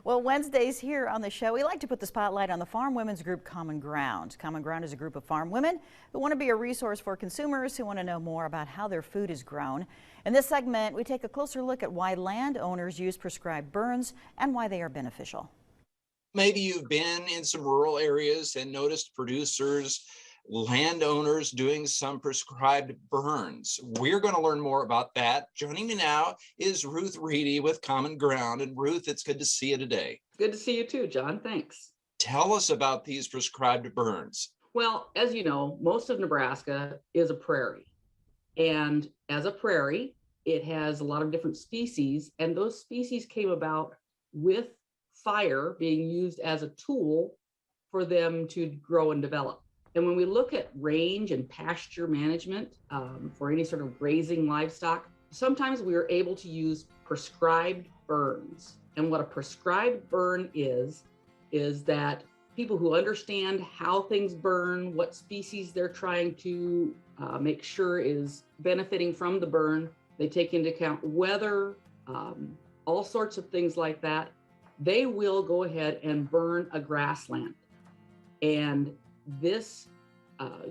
Well, Wednesdays here on the show, we like to put the spotlight on the farm women's group Common Ground. Common Ground is a group of farm women who want to be a resource for consumers who want to know more about how their food is grown. In this segment, we take a closer look at why landowners use prescribed burns and why they are beneficial. Maybe you've been in some rural areas and noticed producers, landowners doing some prescribed burns. We're going to learn more about that. Joining me now is Ruth Ready with CommonGround. And Ruth, it's good to see you today. Good to see you too, John. Thanks. Tell us about these prescribed burns. Well, as you know, most of Nebraska is a prairie. And as a prairie, it has a lot of different species. And those species came about with fire being used as a tool for them to grow and develop. And when we look at range and pasture management for any sort of grazing livestock, sometimes we are able to use prescribed burns. And what a prescribed burn is that people who understand how things burn, what species they're trying to make sure is benefiting from the burn, they take into account weather, all sorts of things like that. They will go ahead and burn a grassland. And this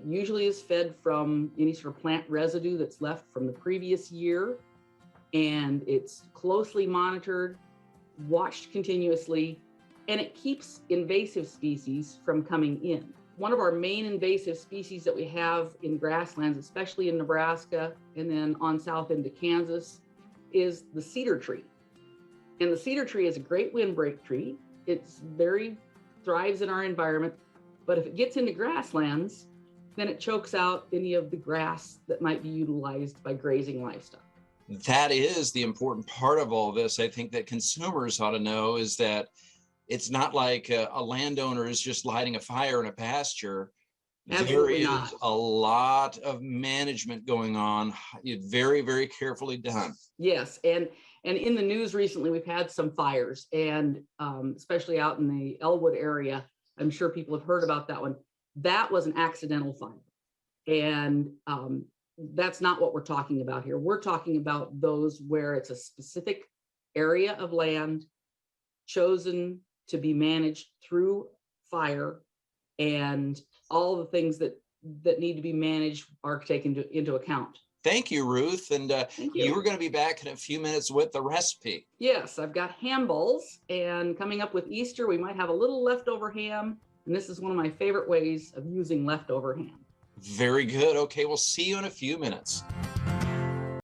usually is fed from any sort of plant residue that's left from the previous year. And it's closely monitored, watched continuously, and it keeps invasive species from coming in. One of our main invasive species that we have in grasslands, especially in Nebraska and then on south into Kansas, is the cedar tree. And the cedar tree is a great windbreak tree. It's thrives in our environment, but if it gets into grasslands, then it chokes out any of the grass that might be utilized by grazing livestock. That is the important part of all this. I think that consumers ought to know is that it's not like a landowner is just lighting a fire in a pasture. Absolutely There not. is a lot of management going on. It's very, very carefully done. Yes, and in the news recently, we've had some fires, and especially out in the Elwood area. I'm sure people have heard about that one. That was an accidental fire, and that's not what we're talking about here. We're talking about those where it's a specific area of land chosen to be managed through fire, and all the things that need to be managed are taken into account. Thank you, Ruth. And Thank you. you were going to be back in a few minutes with the recipe. Yes, I've got ham balls, and coming up with Easter, we might have a little leftover ham, and this is one of my favorite ways of using leftover ham. Very good. Okay, we'll see you in a few minutes.